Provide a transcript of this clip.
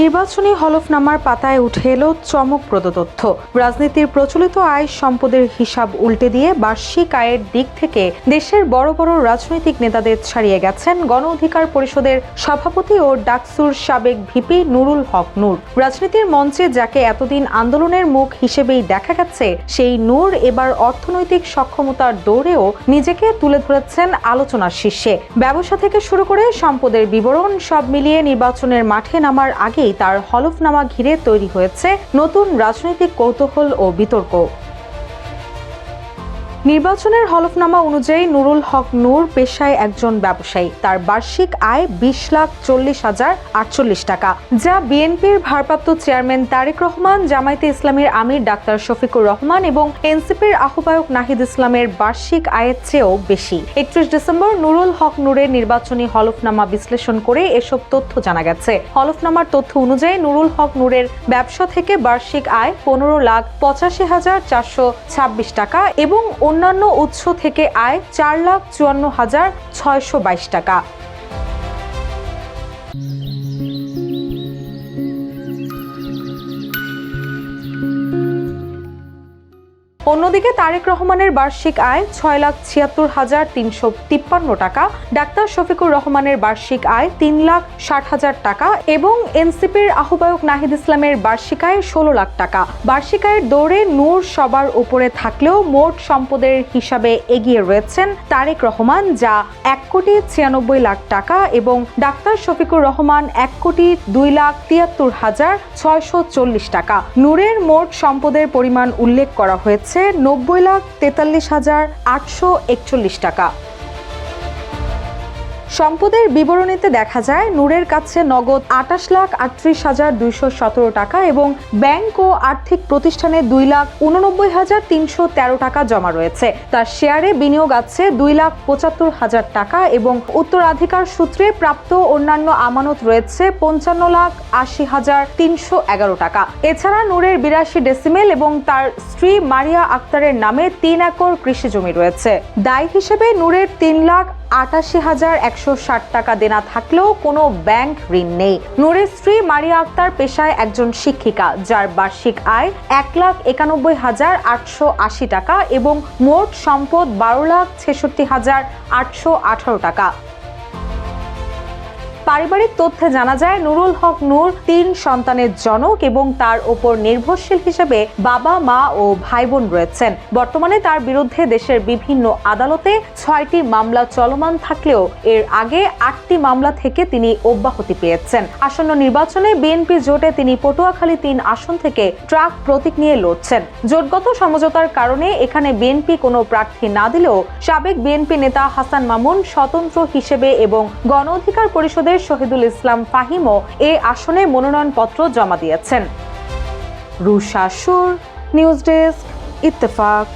নির্বাচনী হলফনামার পাতায় উঠে এলো চমকপ্রদ তথ্য। রাজনীতির প্রচলিত আয় সম্পদের হিসাব উল্টে দিয়ে বার্ষিক আয়ের দিক থেকে দেশের বড় বড় রাজনৈতিক নেতাদের ছাড়িয়ে গেছেন গণ অধিকার পরিষদের সভাপতি ও ডাকসুর সাবেক ভিপি নুরুল হক নূর। রাজনীতির মঞ্চে যাকে এতদিন আন্দোলনের মুখ হিসেবেই দেখা গেছে, সেই নূর এবার অর্থনৈতিক সক্ষমতার দৌড়েও নিজেকে তুলে ধরেছেন আলোচনার শীর্ষে। ব্যবসা থেকে শুরু করে সম্পদের বিবরণ সব মিলিয়ে নির্বাচনের মাঠে নামার আগে তার হলফনামা ঘিরে তৈরি হয়েছে নতুন রাজনৈতিক কৌতূহল ও বিতর্ক। নির্বাচনের হলফনামা অনুযায়ী নুরুল হক নূর পেশায় একজন ব্যবসায়ী। তার বার্ষিক আয় 20,40,048 টাকা, যা বিএনপির ভারপ্রাপ্ত চেয়ারম্যান তারেক রহমান, জামায়াতে ইসলামীর আমির ডাক্তার শফিকুর রহমান এবং এনসিপির আহ্বায়ক নাহিদ ইসলামের বার্ষিক আয়ের চেয়েও বেশি। 31 ডিসেম্বর নুরুল হক নূরের নির্বাচনী হলফনামা বিশ্লেষণ করে এসব তথ্য জানা গেছে। হলফনামার তথ্য অনুযায়ী নুরুল হক নূরের ব্যবসা থেকে বার্ষিক আয় 15,85,426 টাকা এবং অন্যান্য উৎস থেকে আয় 4,54,622 টাকা। অন্যদিকে তারেক রহমানের বার্ষিক আয় 6,76,353 টাকা, ডাক্তার শফিকুর রহমানের বার্ষিক আয় 3,60,000 টাকা এবং এনসিপির আহ্বায়ক নাহিদ ইসলামের বার্ষিক আয় 16 লাখ টাকা। বার্ষিক আয়ের দৌড়ে নূর সবার উপরে থাকলেও মোট সম্পদের হিসাবে এগিয়ে রয়েছেন তারেক রহমান, যা 1,96,00,000 টাকা এবং ডাক্তার শফিকুর রহমান 1,02,73,640 টাকা। নূরের মোট সম্পদের পরিমাণ উল্লেখ করা হয়েছে 90,43,841 টাকা। সম্পদের বিবরণীতে দেখা যায় নূরের কাছে নগদ 28,38,217 টাকা এবং ব্যাংক ও আর্থিক প্রতিষ্ঠানে 2,89,313 টাকা জমা রয়েছে। তার শেয়ারে বিনিয়োগ আছে 2,75,000 টাকা এবং উত্তরাধিকার সূত্রে প্রাপ্ত অন্যান্য আমানত রয়েছে 55,80,311 টাকা। এছাড়া নূরের 82 ডেসিমেল এবং তার স্ত্রী মারিয়া আক্তারের নামে 3 একর কৃষি জমি রয়েছে। দায় হিসেবে নূরের 3,88,160 টাকা দেনা থাকলেও কোনো ব্যাংক ঋণ নেই। নূরের স্ত্রী মারিয়া আক্তার পেশায় একজন শিক্ষিকা, যার বার্ষিক আয় 1,91,880 টাকা এবং মোট সম্পদ 12,66,818 টাকা। পারিবারিক তথ্যে জানা যায় নুরুল হক নূর 3 সন্তানের জনক এবং তার ওপর নির্ভরশীল হিসেবে বাবা, মা ও ভাই বোন রয়েছেন। বর্তমানে তার বিরুদ্ধে দেশের বিভিন্ন আদালতে 6টি মামলা চলমান থাকলেও এর আগে 8টি মামলা থেকে তিনি অব্যাহতি পেয়েছেন। আসন্ন নির্বাচনে বিএনপি জোটে তিনি পটুয়াখালী 3 আসন থেকে ট্রাক প্রতীক নিয়ে লড়ছেন। জোটগত সমঝোতার কারণে এখানে বিএনপি কোনো প্রার্থী না দিলেও সাবেক বিএনপি নেতা হাসান মামুন স্বতন্ত্র হিসেবে এবং গণ অধিকার পরিষদের শহীদুল ইসলাম ফাহিমও এ আসনে মনোনয়নপত্র জমা দিয়েছেন। রুশা সুর, নিউজ ডেস্ক, ইত্তেফাক।